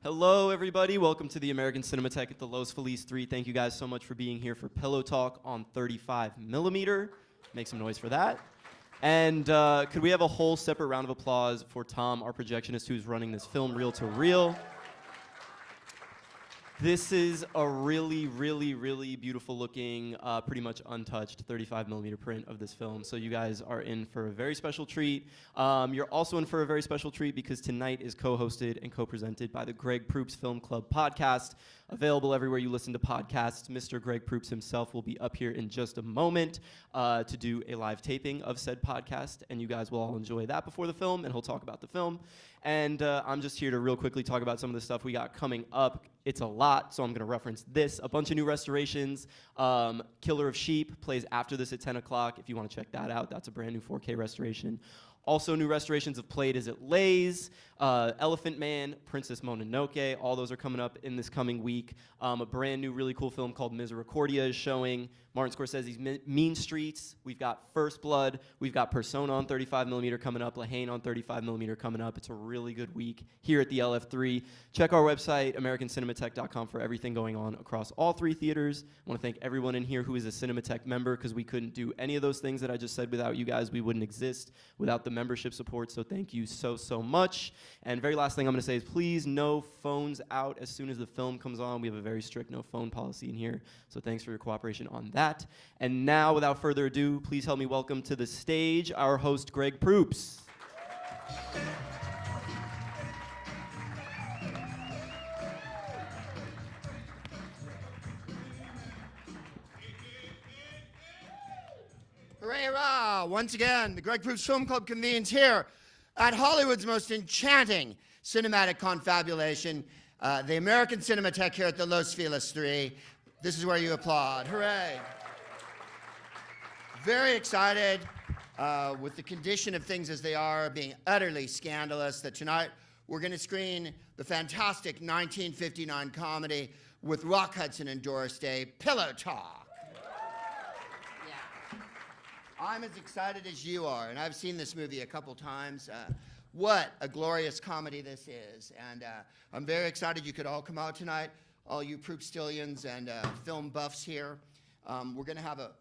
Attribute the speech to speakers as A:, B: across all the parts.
A: Hello, everybody. Welcome to the American Cinematheque at the Los Feliz 3. Thank you guys so much for being here for Pillow Talk on 35mm. Make some noise for that. And could we have a whole separate round of applause for Tom, our projectionist, who's running this film reel to reel. This is a really, really, really beautiful looking, pretty much untouched 35mm print of this film. So you guys are in for a very special treat. You're also in for a very special treat because tonight is co-hosted and co-presented by the Greg Proops Film Club podcast, available everywhere you listen to podcasts. Mr. Greg Proops himself will be up here in just a moment to do a live taping of said podcast, and you guys will all enjoy that before the film, and he'll talk about the film. And I'm just here to real quickly talk about some of the stuff we got coming up. It's a lot, so I'm going to reference this. A bunch of new restorations. Killer of Sheep plays after this at 10 o'clock. If you want to check that out, that's a brand new 4K restoration. Also, new restorations of Played As It Lays, Elephant Man, Princess Mononoke. All those are coming up in this coming week. A brand new, really cool film called Misericordia is showing. Martin Scorsese's Mean Streets. We've got First Blood. We've got Persona on 35mm coming up. Lahane on 35mm coming up. It's a really good week here at the LF3. Check our website, AmericanCinematheque.com, for everything going on across all three theaters. I want to thank everyone in here who is a Cinematheque member, because we couldn't do any of those things that I just said without you guys. We wouldn't exist without the membership support, so thank you so much. And very last thing I'm going to say is please no phones out as soon as the film comes on. We have a very strict no phone policy in here, so thanks for your cooperation on that. And now, without further ado, please help me welcome to the stage our host, Greg Proops.
B: Hooray, hurrah! Once again, the Greg Proops Film Club convenes here at Hollywood's most enchanting cinematic confabulation, the American Cinematheque here at the Los Feliz 3. This is where you applaud. Hooray! Very excited with the condition of things as they are, being utterly scandalous, that tonight we're going to screen the fantastic 1959 comedy with Rock Hudson and Doris Day, Pillow Talk. Yeah. I'm as excited as you are, and I've seen this movie a couple times. What a glorious comedy this is. And I'm very excited you could all come out tonight, all you Proopstillions and film buffs here. We're going to have a...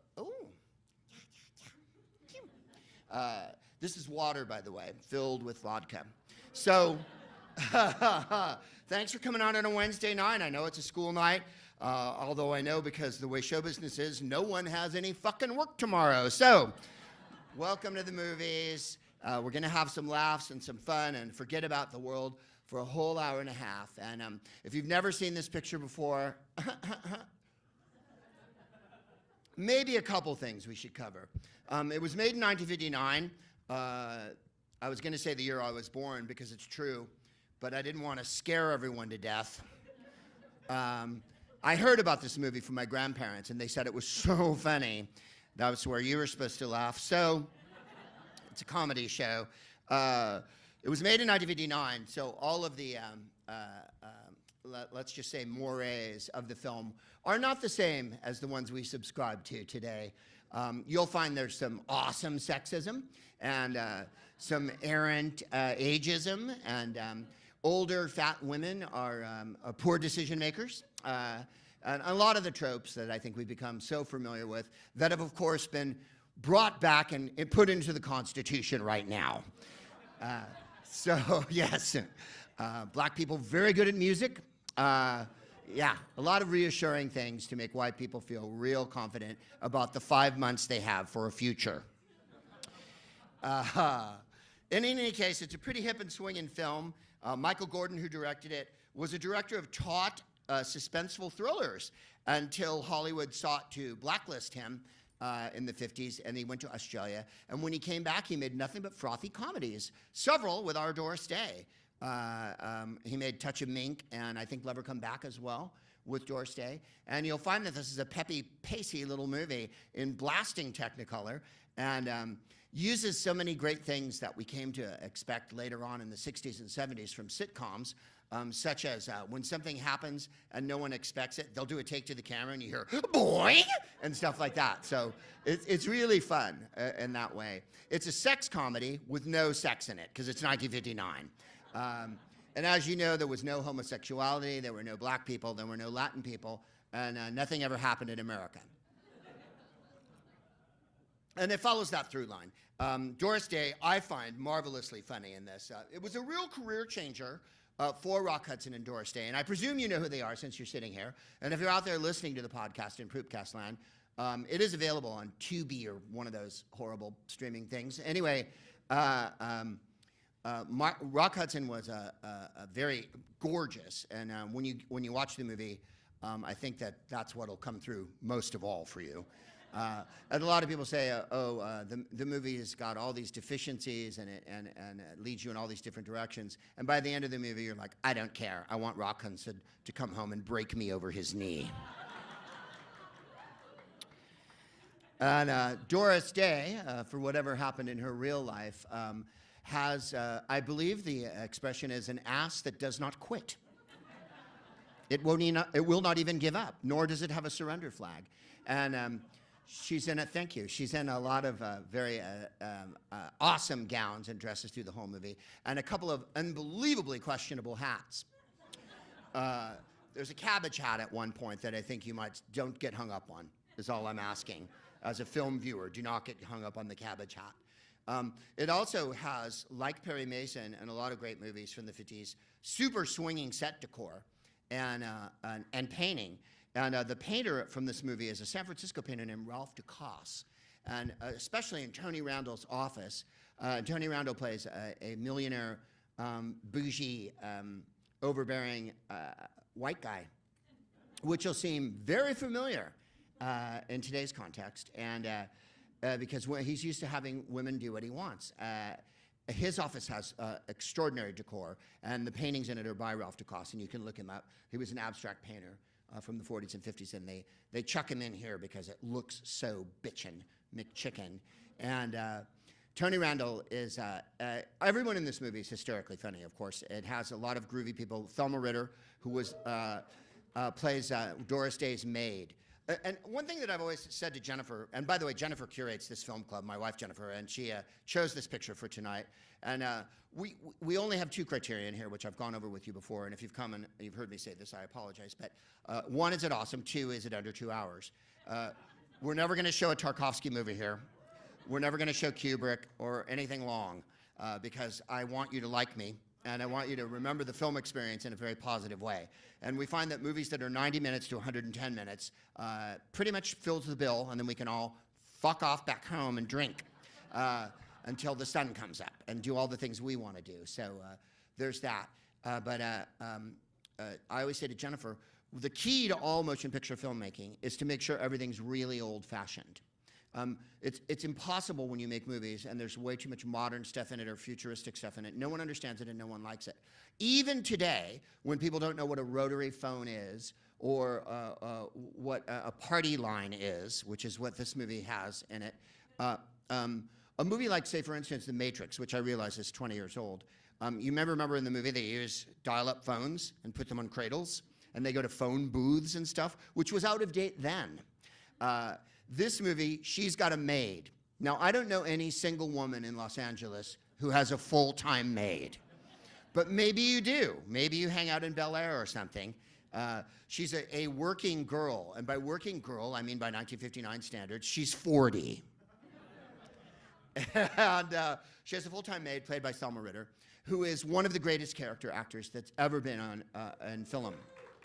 B: this is water, by the way, filled with vodka. So, thanks for coming out on a Wednesday night. I know it's a school night, although I know, because the way show business is, no one has any fucking work tomorrow. So, welcome to the movies. We're going to have some laughs and some fun and forget about the world for a whole hour and a half. And if you've never seen this picture before, maybe a couple things we should cover. It was made in 1959. I was going to say the year I was born, because it's true, but I didn't want to scare everyone to death. I heard about this movie from my grandparents, and they said it was so funny. That was where you were supposed to laugh. So it's a comedy show. It was made in 1959, so all of the, let's just say, mores of the film are not the same as the ones we subscribe to today. You'll find there's some awesome sexism and some errant ageism, and older fat women are poor decision makers. And a lot of the tropes that I think we've become so familiar with that have, of course, been brought back and put into the Constitution right now. So, yes, black people very good at music. Yeah, a lot of reassuring things to make white people feel real confident about the 5 months they have for a future. In any case, it's a pretty hip and swinging film. Michael Gordon, who directed it, was a director of taut, suspenseful thrillers until Hollywood sought to blacklist him in the 50s, and he went to Australia. And when he came back, he made nothing but frothy comedies, several with our Doris Day. He made Touch of Mink, and I think Lover Come Back as well, with Doris Day. And you'll find that this is a peppy, pacey little movie in blasting Technicolor, and uses so many great things that we came to expect later on in the 60s and 70s from sitcoms, such as when something happens and no one expects it, they'll do a take to the camera and you hear, boing, and stuff like that. So it's really fun in that way. It's a sex comedy with no sex in it, because it's 1959. And as you know, there was no homosexuality, there were no black people, there were no Latin people, and nothing ever happened in America. And it follows that through line. Doris Day, I find marvelously funny in this. It was a real career changer for Rock Hudson and Doris Day, and I presume you know who they are since you're sitting here. And if you're out there listening to the podcast in Proopcast land, it is available on Tubi or one of those horrible streaming things. Anyway, Rock Hudson was a very gorgeous, and when you watch the movie, I think that's what'll come through most of all for you. And a lot of people say, the movie has got all these deficiencies and it leads you in all these different directions. And by the end of the movie, you're like, I don't care. I want Rock Hudson to come home and break me over his knee. And Doris Day, for whatever happened in her real life, has, I believe the expression is, an ass that does not quit. It will not even give up, nor does it have a surrender flag. And she's in it, thank you. She's in a lot of very awesome gowns and dresses through the whole movie, and a couple of unbelievably questionable hats. There's a cabbage hat at one point that I think you don't get hung up on, is all I'm asking. As a film viewer, do not get hung up on the cabbage hat. It also has, like Perry Mason and a lot of great movies from the 50s, super swinging set decor and painting. And the painter from this movie is a San Francisco painter named Ralph Ducasse. And especially in Tony Randall's office, Tony Randall plays a millionaire, bougie, overbearing white guy, which will seem very familiar in today's context. And because he's used to having women do what he wants. His office has extraordinary decor, and the paintings in it are by Ralph Ducasse, and you can look him up. He was an abstract painter from the 40s and 50s, and they chuck him in here because it looks so bitchin' McChicken. And Tony Randall is, everyone in this movie is hysterically funny, of course. It has a lot of groovy people. Thelma Ritter, who plays Doris Day's maid. And one thing that I've always said to Jennifer, and by the way, Jennifer curates this film club, my wife Jennifer, and she chose this picture for tonight. And we only have two criteria in here, which I've gone over with you before, and if you've come and you've heard me say this, I apologize. But one, is it awesome? Two, is it under 2 hours? We're never going to show a Tarkovsky movie here. We're never going to show Kubrick or anything long, because I want you to like me. And I want you to remember the film experience in a very positive way. And we find that movies that are 90 minutes to 110 minutes pretty much fills the bill, and then we can all fuck off back home and drink until the sun comes up and do all the things we want to do. So there's that. But I always say to Jennifer, the key to all motion picture filmmaking is to make sure everything's really old-fashioned. It's impossible when you make movies and there's way too much modern stuff in it or futuristic stuff in it. No one understands it and no one likes it. Even today, when people don't know what a rotary phone is or what a party line is, which is what this movie has in it, a movie like, say, for instance, The Matrix, which I realize is 20 years old. You remember in the movie they use dial-up phones and put them on cradles, and they go to phone booths and stuff, which was out of date then. This movie, she's got a maid. Now, I don't know any single woman in Los Angeles who has a full-time maid. But maybe you do. Maybe you hang out in Bel Air or something. She's a working girl. And by working girl, I mean by 1959 standards, she's 40. And she has a full-time maid played by Thelma Ritter, who is one of the greatest character actors that's ever been on in film.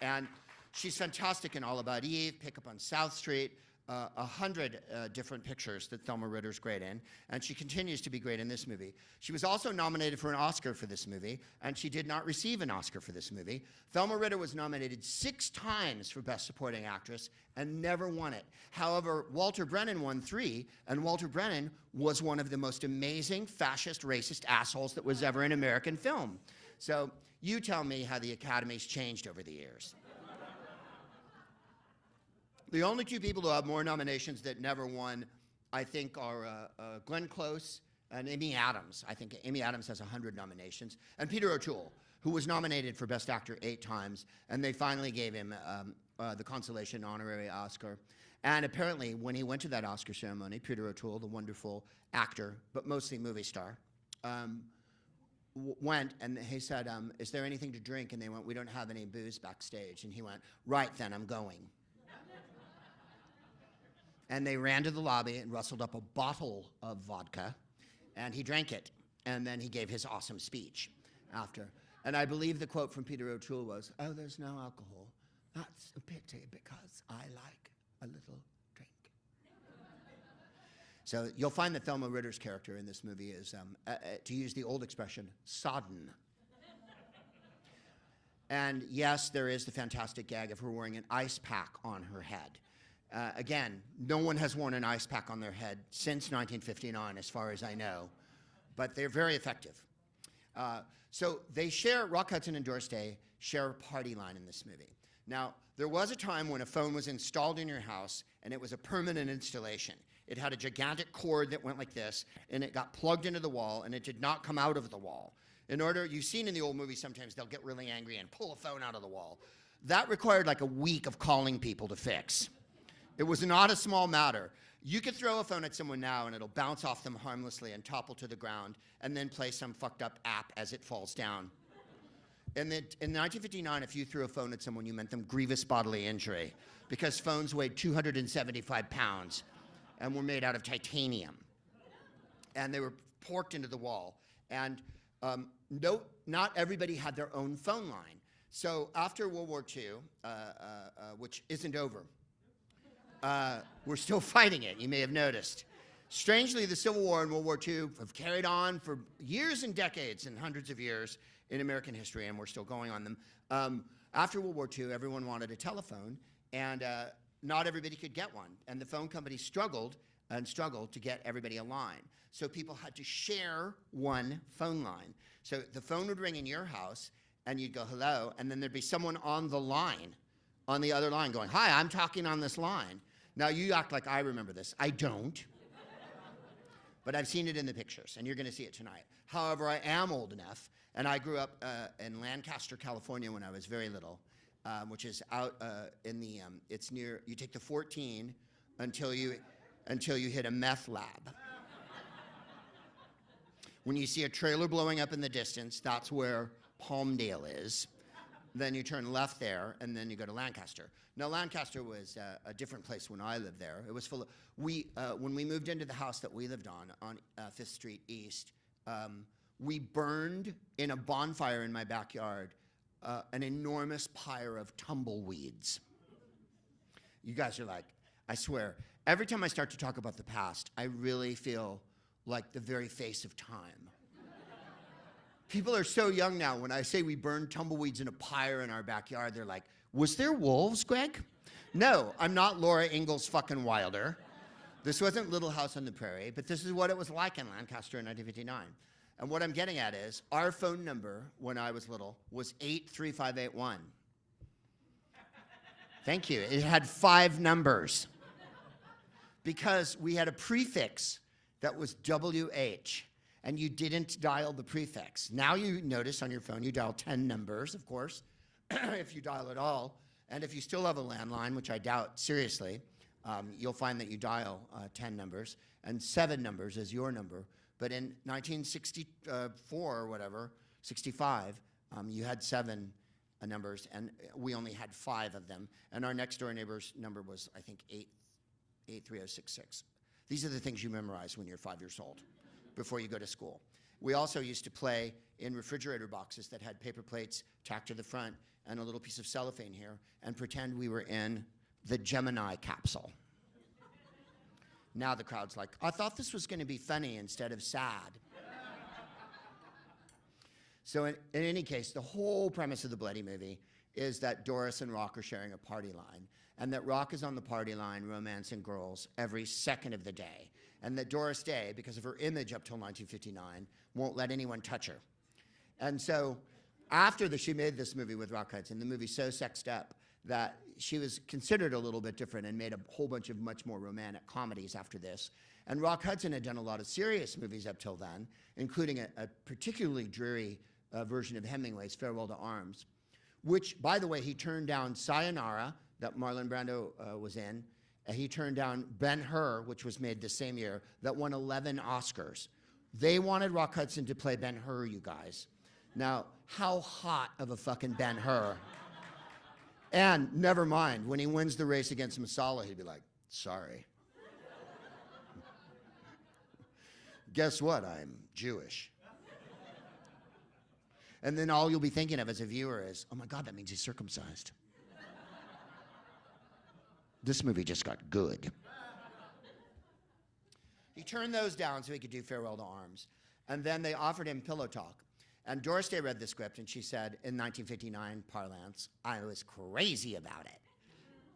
B: And she's fantastic in All About Eve, Pick Up on South Street, 100 different pictures that Thelma Ritter's great in, and she continues to be great in this movie. She was also nominated for an Oscar for this movie, and she did not receive an Oscar for this movie. Thelma Ritter was nominated 6 times for Best Supporting Actress and never won it. However, Walter Brennan won 3, and Walter Brennan was one of the most amazing fascist, racist assholes that was ever in American film. So you tell me how the Academy's changed over the years. The only 2 people who have more nominations that never won, I think, are Glenn Close and Amy Adams. I think Amy Adams has 100 nominations. And Peter O'Toole, who was nominated for Best Actor 8 times, and they finally gave him the consolation honorary Oscar. And apparently, when he went to that Oscar ceremony, Peter O'Toole, the wonderful actor, but mostly movie star, went and he said, is there anything to drink? And they went, we don't have any booze backstage. And he went, right then, I'm going. And they ran to the lobby and rustled up a bottle of vodka, and he drank it. And then he gave his awesome speech after. And I believe the quote from Peter O'Toole was, oh, there's no alcohol. That's a pity because I like a little drink. So you'll find that Thelma Ritter's character in this movie is, to use the old expression, sodden. And yes, there is the fantastic gag of her wearing an ice pack on her head. Again, no one has worn an ice pack on their head since 1959, as far as I know, but they're very effective. So they share, Rock Hudson and Doris Day share a party line in this movie. Now, there was a time when a phone was installed in your house, and it was a permanent installation. It had a gigantic cord that went like this, and it got plugged into the wall, and it did not come out of the wall. You've seen in the old movies sometimes they'll get really angry and pull a phone out of the wall. That required like a week of calling people to fix. It was not a small matter. You could throw a phone at someone now and it'll bounce off them harmlessly and topple to the ground and then play some fucked up app as it falls down. In 1959, if you threw a phone at someone, you meant them grievous bodily injury because phones weighed 275 pounds and were made out of titanium. And they were porked into the wall. And not everybody had their own phone line. So after World War II, which isn't over, we're still fighting it, you may have noticed. Strangely, the Civil War and World War II have carried on for years and decades and hundreds of years in American history, and we're still going on them. After World War II, everyone wanted a telephone, and not everybody could get one. And the phone companies struggled to get everybody a line. So people had to share one phone line. So the phone would ring in your house, and you'd go, hello, and then there'd be someone on the line, on the other line going, hi, I'm talking on this line. Now, you act like I remember this. I don't. But I've seen it in the pictures, and you're going to see it tonight. However, I am old enough, and I grew up in Lancaster, California when I was very little, which is out in the, it's near, you take the 14 until you hit a meth lab. When you see a trailer blowing up in the distance, that's where Palmdale is. Then you turn left there, and then you go to Lancaster. Now, Lancaster was a different place when I lived there. It was full of, when we moved into the house that we lived on 5th Street East, we burned in a bonfire in my backyard an enormous pyre of tumbleweeds. You guys are like, I swear, every time I start to talk about the past, I really feel like the very face of time. People are so young now. When I say we burned tumbleweeds in a pyre in our backyard, they're like, was there wolves, Greg? No, I'm not Laura Ingalls fucking Wilder. This wasn't Little House on the Prairie, but this is what it was like in Lancaster in 1959. And what I'm getting at is, our phone number when I was little was 83581. Thank you. It had 5 numbers. Because we had a prefix that was WH. And you didn't dial the prefix. Now you notice on your phone, you dial 10 numbers, of course, if you dial at all. And if you still have a landline, which I doubt seriously, you'll find that you dial 10 numbers, and 7 numbers is your number. But in 1964 or whatever, 65, you had 7 numbers, and we only had 5 of them. And our next door neighbor's number was, I think, 83066. These are the things you memorize when you're 5 years old, before you go to school. We also used to play in refrigerator boxes that had paper plates tacked to the front and a little piece of cellophane here and pretend we were in the Gemini capsule. Now the crowd's like, I thought this was going to be funny instead of sad. So in any case, the whole premise of the Bloody movie is that Doris and Rock are sharing a party line, and that Rock is on the party line romancing girls every second of the day. And that Doris Day, because of her image up till 1959, won't let anyone touch her. And so after she made this movie with Rock Hudson, the movie's so sexed up that she was considered a little bit different and made a whole bunch of much more romantic comedies after this. And Rock Hudson had done a lot of serious movies up till then, including a particularly dreary version of Hemingway's Farewell to Arms, which, by the way, he turned down Sayonara, that Marlon Brando was in. He turned down Ben-Hur, which was made the same year, that won 11 Oscars. They wanted Rock Hudson to play Ben-Hur, you guys. Now, how hot of a fucking Ben-Hur? And never mind, when he wins the race against Masala, he'd be like, sorry. Guess what? I'm Jewish. And then all you'll be thinking of as a viewer is, oh my God, that means he's circumcised. This movie just got good. He turned those down so he could do Farewell to Arms. And then they offered him Pillow Talk. And Doris Day read the script and she said, in 1959 parlance, I was crazy about it.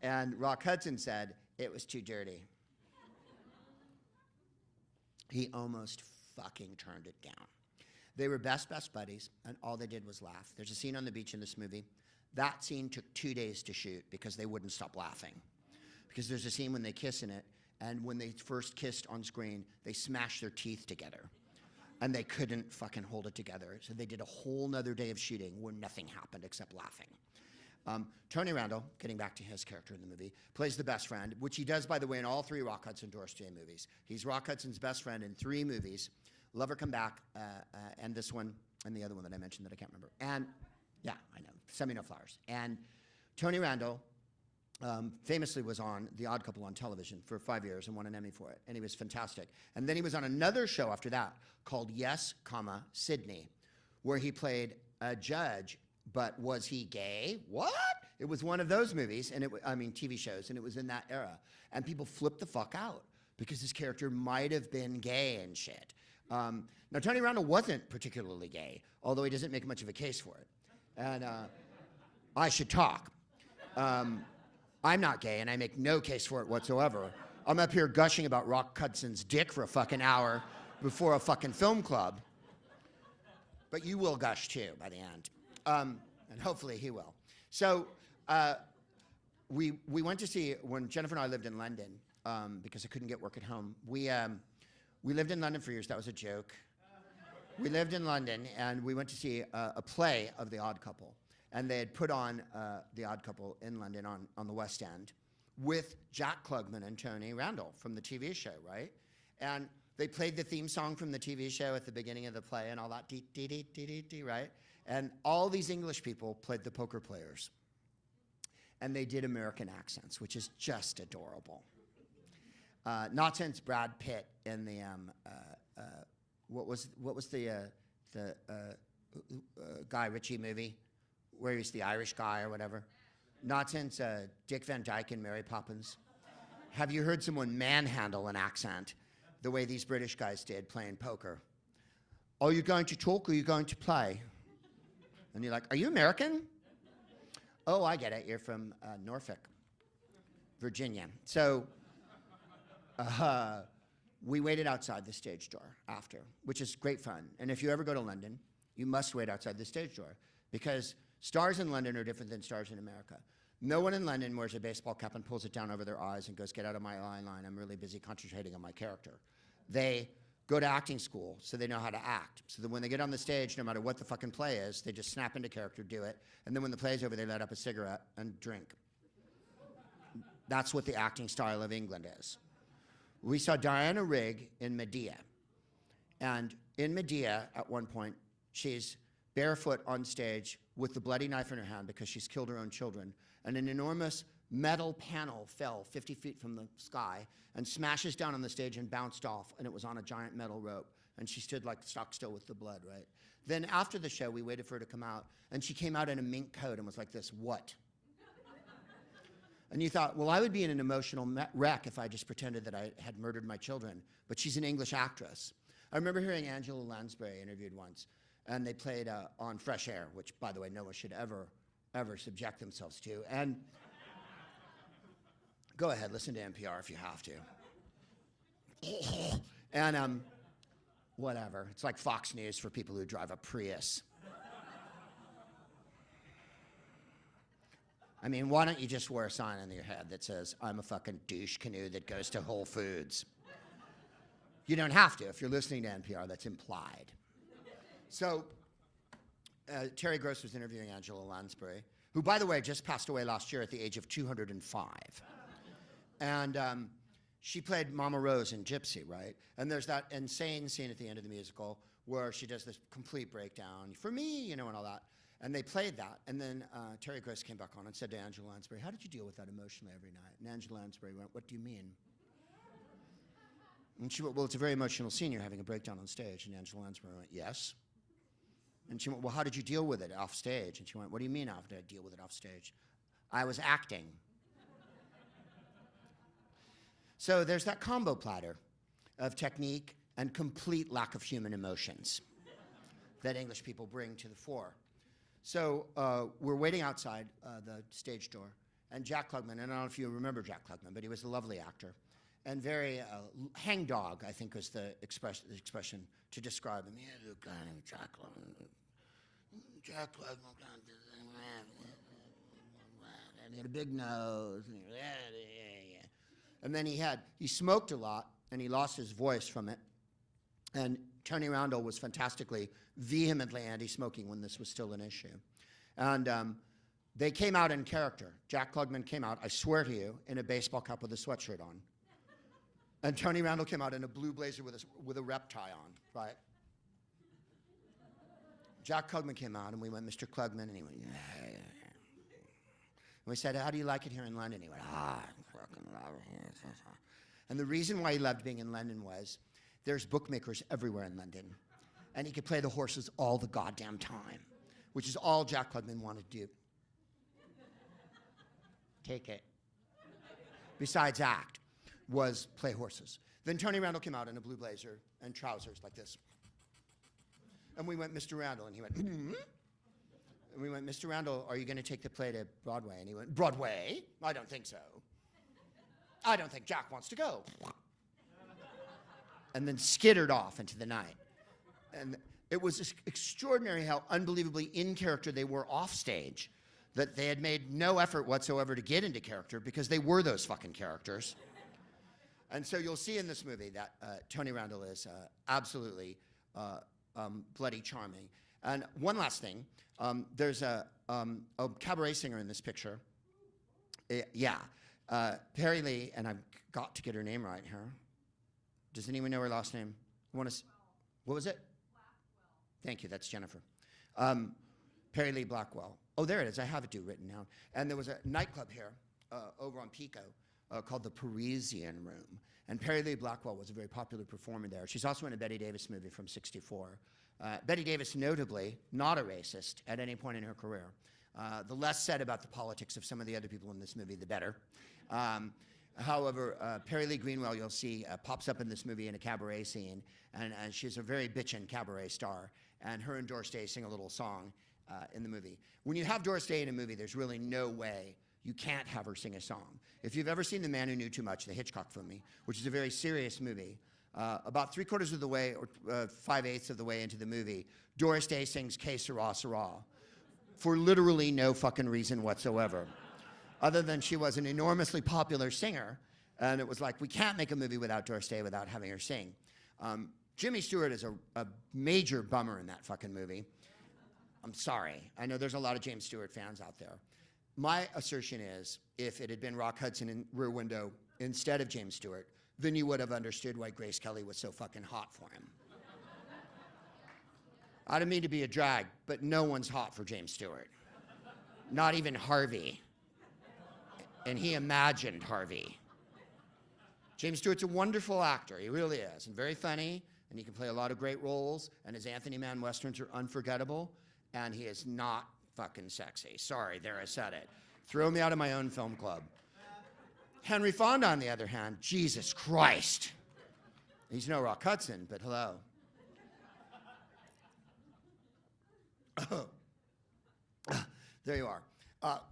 B: And Rock Hudson said, it was too dirty. He almost fucking turned it down. They were best buddies, and all they did was laugh. There's a scene on the beach in this movie. That scene took 2 days to shoot because they wouldn't stop laughing. Because there's a scene when they kiss in it, and when they first kissed on screen, they smashed their teeth together. And they couldn't fucking hold it together. So they did a whole nother day of shooting where nothing happened except laughing. Tony Randall, getting back to his character in the movie, plays the best friend, which he does, by the way, in all 3 Rock Hudson Doris Day movies. He's Rock Hudson's best friend in 3 movies, Love Her Come Back, and this one, and the other one that I mentioned that I can't remember. And, yeah, I know, Send Me No Flowers. And Tony Randall famously was on The Odd Couple on television for 5 years and won an Emmy for it, and he was fantastic. And then he was on another show after that called Yes, Sydney, where he played a judge. But was he gay? What? It was one of those movies, and TV shows, and it was in that era. And people flipped the fuck out because his character might have been gay and shit. Now, Tony Randall wasn't particularly gay, although he doesn't make much of a case for it. And I should talk. I'm not gay, and I make no case for it whatsoever. I'm up here gushing about Rock Hudson's dick for a fucking hour before a fucking film club. But you will gush, too, by the end. And hopefully he will. So we went to see, when Jennifer and I lived in London, because I couldn't get work at home, we lived in London for years. That was a joke. We lived in London, and we went to see a play of The Odd Couple. And they had put on The Odd Couple in London on the West End with Jack Klugman and Tony Randall from the TV show, right? And they played the theme song from the TV show at the beginning of the play and all that, dee, dee, dee, dee, dee, dee, right? And all these English people played the poker players. And they did American accents, which is just adorable. Not since Brad Pitt in the, what was the Guy Ritchie movie, where he's the Irish guy or whatever. Not since Dick Van Dyke in Mary Poppins. Have you heard someone manhandle an accent the way these British guys did playing poker? Are you going to talk or are you going to play? And you're like, are you American? Oh, I get it. You're from Norfolk, Virginia. So we waited outside the stage door after, which is great fun. And if you ever go to London, you must wait outside the stage door because stars in London are different than stars in America. No one in London wears a baseball cap and pulls it down over their eyes and goes, get out of my line. I'm really busy concentrating on my character. They go to acting school so they know how to act. So that when they get on the stage, no matter what the fucking play is, they just snap into character, do it. And then when the play's over, they light up a cigarette and drink. That's what the acting style of England is. We saw Diana Rigg in Medea. And in Medea, at one point, she's barefoot on stage with the bloody knife in her hand because she's killed her own children. And an enormous metal panel fell 50 feet from the sky and smashes down on the stage and bounced off, and it was on a giant metal rope. And she stood like stock still with the blood, right? Then after the show, we waited for her to come out, and she came out in a mink coat and was like this, what? And you thought, well, I would be in an emotional wreck if I just pretended that I had murdered my children. But she's an English actress. I remember hearing Angela Lansbury interviewed once, and they played on Fresh Air, which, by the way, no one should ever subject themselves to. And go ahead, listen to NPR if you have to. And whatever. It's like Fox News for people who drive a Prius. I mean, why don't you just wear a sign on your head that says, I'm a fucking douche canoe that goes to Whole Foods? You don't have to. If you're listening to NPR, that's implied. So Terry Gross was interviewing Angela Lansbury, who, by the way, just passed away last year at the age of 205. And she played Mama Rose in Gypsy, right? And there's that insane scene at the end of the musical where she does this complete breakdown, for me, you know, and all that. And they played that, and then Terry Gross came back on and said to Angela Lansbury, how did you deal with that emotionally every night? And Angela Lansbury went, what do you mean? And she went, well, it's a very emotional scene, you're having a breakdown on stage. And Angela Lansbury went, yes. And she went, well, how did you deal with it off stage? And she went, what do you mean how did I deal with it off stage? I was acting. So there's that combo platter of technique and complete lack of human emotions that English people bring to the fore. So we're waiting outside the stage door, and Jack Klugman, and I don't know if you remember Jack Klugman, but he was a lovely actor, and very hangdog, I think was the expression to describe him. Yeah, the guy named Jack Klugman. Jack Klugman, and he had a big nose, and then he smoked a lot, and he lost his voice from it. And Tony Randall was fantastically, vehemently anti-smoking when this was still an issue. And they came out in character. Jack Klugman came out, I swear to you, in a baseball cap with a sweatshirt on. And Tony Randall came out in a blue blazer with a rep tie on, right? Jack Klugman came out, and we went, Mr. Klugman, and he went, yeah. And we said, how do you like it here in London? He went, I fucking love it here. And the reason why he loved being in London was there's bookmakers everywhere in London, and he could play the horses all the goddamn time, which is all Jack Klugman wanted to do. Take it. Besides act, was play horses. Then Tony Randall came out in a blue blazer and trousers like this. And we went, Mr. Randall, and he went, hmm? And we went, Mr. Randall, are you going to take the play to Broadway? And he went, Broadway? I don't think so. I don't think Jack wants to go. And then skittered off into the night. And it was extraordinary how unbelievably in character they were off stage, that they had made no effort whatsoever to get into character because they were those fucking characters. And so you'll see in this movie that Tony Randall is absolutely bloody charming. And one last thing, there's a cabaret singer in this picture. Perry Lee, and I've got to get her name right here. Does anyone know her last name? What was it? Blackwell. Thank you, that's Jennifer. Perry Lee Blackwell. Oh, there it is, I have it written down. And there was a nightclub here over on Pico called the Parisian Room. And Perry Lee Blackwell was a very popular performer there. She's also in a Bette Davis movie from '64. Bette Davis, notably, not a racist at any point in her career. The less said about the politics of some of the other people in this movie, the better. However, Perry Lee Greenwell, you'll see, pops up in this movie in a cabaret scene, and she's a very bitchin' cabaret star. And her and Doris Day sing a little song in the movie. When you have Doris Day in a movie, there's really no way you can't have her sing a song. If you've ever seen The Man Who Knew Too Much, the Hitchcock movie, which is a very serious movie, about 3/4 of the way, or 5/8 of the way into the movie, Doris Day sings Que Sera, Sera, for literally no fucking reason whatsoever. Other than she was an enormously popular singer, and it was like, we can't make a movie without Doris Day without having her sing. Jimmy Stewart is a major bummer in that fucking movie. I'm sorry. I know there's a lot of James Stewart fans out there. My assertion is, if it had been Rock Hudson in Rear Window instead of James Stewart, then you would have understood why Grace Kelly was so fucking hot for him. I don't mean to be a drag, but no one's hot for James Stewart. Not even Harvey. And he imagined Harvey. James Stewart's a wonderful actor, he really is, and very funny, and he can play a lot of great roles, and his Anthony Mann westerns are unforgettable, and he is not fucking sexy. Sorry, there I said it. Throw me out of my own film club. Henry Fonda, on the other hand, Jesus Christ. He's no Rock Hudson, but hello. There you are.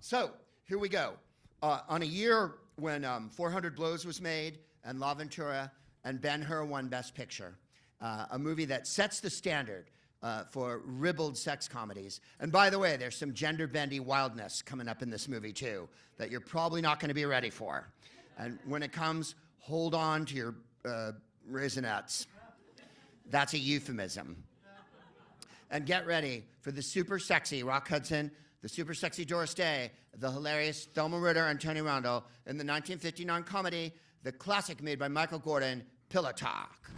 B: So, here we go. On a year when 400 Blows was made, and La Ventura and Ben-Hur won Best Picture, a movie that sets the standard for ribald sex comedies. And by the way, there's some gender-bendy wildness coming up in this movie, too, that you're probably not going to be ready for. And when it comes, hold on to your raisinets. That's a euphemism. And get ready for the super sexy Rock Hudson, the super sexy Doris Day, the hilarious Thelma Ritter and Tony Randall in the 1959 comedy the classic made by Michael Gordon, Pillow Talk.